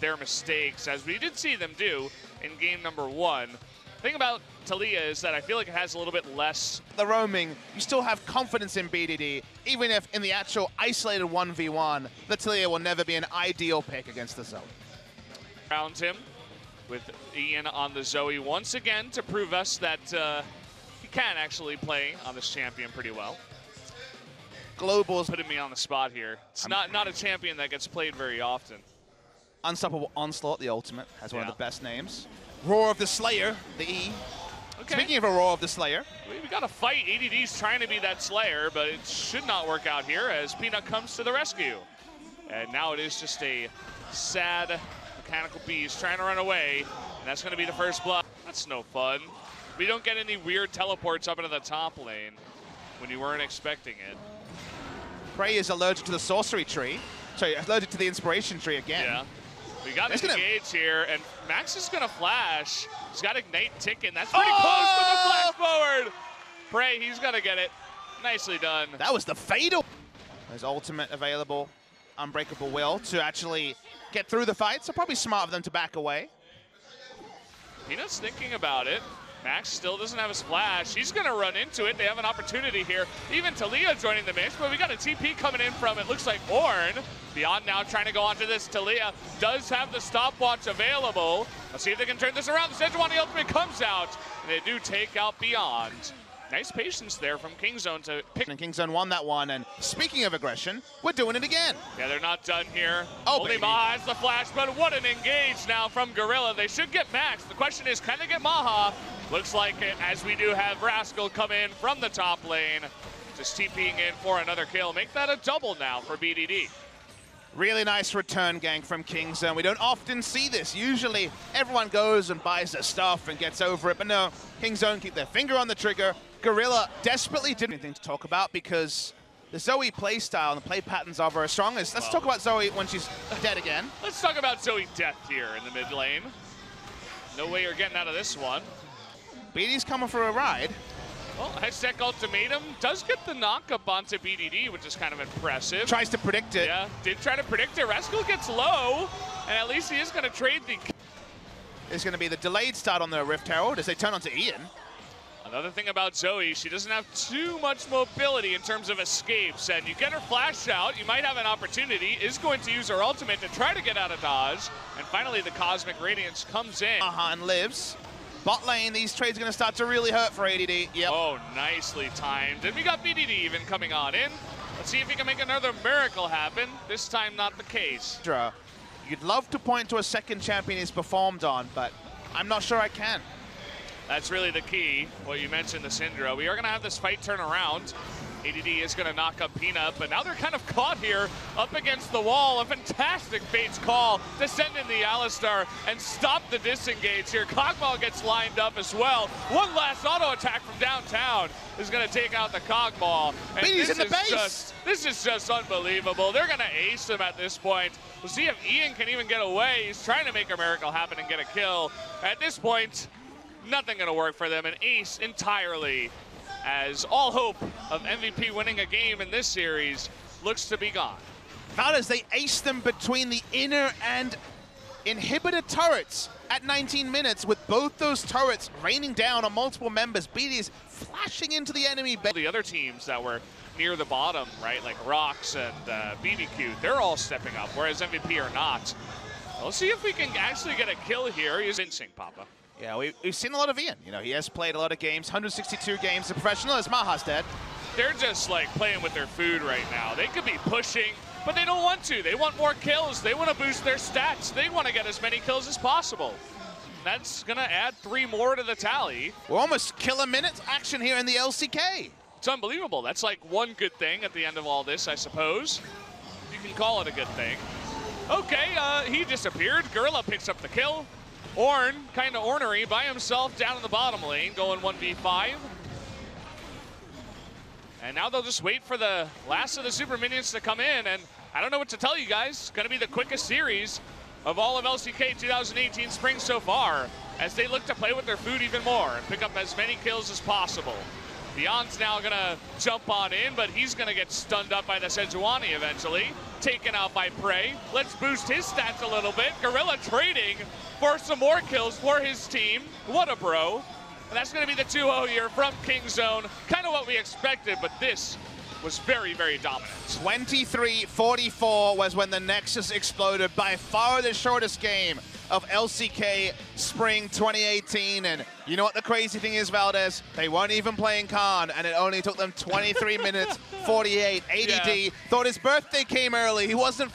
their mistakes, as we did see them do in game number 1. The thing about Talia is that I feel like it has a little bit less. The roaming, you still have confidence in BDD, even if in the actual isolated 1v1, the Talia will never be an ideal pick against the Zoe. Around him with Ian on the Zoe once again to prove us that he can actually play on this champion pretty well. Global's putting me on the spot here. It's not a champion that gets played very often. Unstoppable Onslaught, the ultimate, has one of the best names. Roar of the Slayer, the E. Okay. Speaking of a Roar of the Slayer. We got a fight. ADD's trying to be that Slayer, but it should not work out here as Peanut comes to the rescue. And now it is just a sad Mechanical Beast trying to run away, and that's going to be the first blood. That's no fun. We don't get any weird teleports up into the top lane when you weren't expecting it. Prey is allergic to the sorcery tree. Sorry, allergic to the inspiration tree again. Yeah. We got to engage here, and Max is going to flash. He's got Ignite ticking. That's pretty close from the flash forward. Prey, he's going to get it. Nicely done. That was the fatal. There's ultimate available. Unbreakable Will to actually get through the fight, so probably smart of them to back away. Peanut's thinking about it. Max still doesn't have his flash. He's going to run into it. They have an opportunity here. Even Talia joining the mix, but we got a TP coming in from, it looks like, Ornn. Beyond now trying to go onto this. Talia does have the stopwatch available. Let's see if they can turn this around. The Sejuani ultimate comes out, and they do take out Beyond. Nice patience there from Kingzone to pick. And Kingzone won that one, and speaking of aggression, we're doing it again. Yeah, they're not done here. Oh, Only Maha has the flash, but what an engage now from Gorilla. They should get Max. The question is, can they get Maha? Looks like it, as we do have Rascal come in from the top lane. Just TPing in for another kill. Make that a double now for BDD. Really nice return gang from Kingzone. We don't often see this. Usually everyone goes and buys their stuff and gets over it, but no, Kingzone keep their finger on the trigger. Gorilla desperately didn't have anything to talk about because the Zoe playstyle and the play patterns of her are strongest. Let's talk about Zoe when she's dead again. Let's talk about Zoe death here in the mid lane. No way you're getting out of this one. BD's coming for a ride. Well, Hextech Ultimatum does get the knock-up onto BDD, which is kind of impressive. Tries to predict it. Yeah, did try to predict it. Rascal gets low, and at least he is going to trade the... There's going to be the delayed start on the Rift Herald as they turn onto Ian. Another thing about Zoe, she doesn't have too much mobility in terms of escapes, and you get her flash out, you might have an opportunity, is going to use her ultimate to try to get out of dodge, and finally the Cosmic Radiance comes in. And lives. Bot lane, these trades are going to start to really hurt for ADD. Yep. Oh, nicely timed. And we got BDD even coming on in. Let's see if he can make another miracle happen. This time, not the case. You'd love to point to a second champion he's performed on, but I'm not sure I can. That's really the key, what you mentioned, the Syndra. We are going to have this fight turn around. ADD is going to knock up Peanut, but now they're kind of caught here up against the wall. A fantastic Fate's call to send in the Alistar and stop the disengage here. Cogmaw gets lined up as well. One last auto attack from downtown is going to take out the Cogmaw. And he's in the base. This is just unbelievable. They're going to ace him at this point. We'll see if Ian can even get away. He's trying to make a miracle happen and get a kill. At this point, nothing going to work for them. An ace entirely, as all hope of MVP winning a game in this series looks to be gone. Not as they ace them between the inner and inhibitor turrets at 19 minutes, with both those turrets raining down on multiple members. BD is flashing into the enemy base. The other teams that were near the bottom, right, like Rox and BBQ, they're all stepping up, whereas MVP are not. We'll see if we can actually get a kill here. He's convincing, Papa. Yeah, we've seen a lot of Ian. You know, he has played a lot of games, 162 games as a professional, as Maha's dead. They're just like playing with their food right now. They could be pushing, but they don't want to. They want more kills. They want to boost their stats. They want to get as many kills as possible. That's going to add 3 more to the tally. We're almost killer minutes action here in the LCK. It's unbelievable. That's like one good thing at the end of all this, I suppose. You can call it a good thing. Okay, he disappeared. Gorilla picks up the kill. Ornn, kind of ornery, by himself down in the bottom lane, going 1v5. And now they'll just wait for the last of the super minions to come in, and I don't know what to tell you guys. It's going to be the quickest series of all of LCK 2018 spring so far, as they look to play with their food even more and pick up as many kills as possible. Beyond's now gonna jump on in, but he's gonna get stunned up by the Sejuani eventually. Taken out by Prey. Let's boost his stats a little bit. Gorilla trading for some more kills for his team. What a bro. And that's gonna be the 2-0 here from Kingzone. Kind of what we expected, but this was very, very dominant. 23-44 was when the Nexus exploded. By far the shortest game of LCK Spring 2018. And you know what the crazy thing is, Valdez? They weren't even playing Khan, and it only took them 23 minutes, 48. ADD thought his birthday came early. He wasn't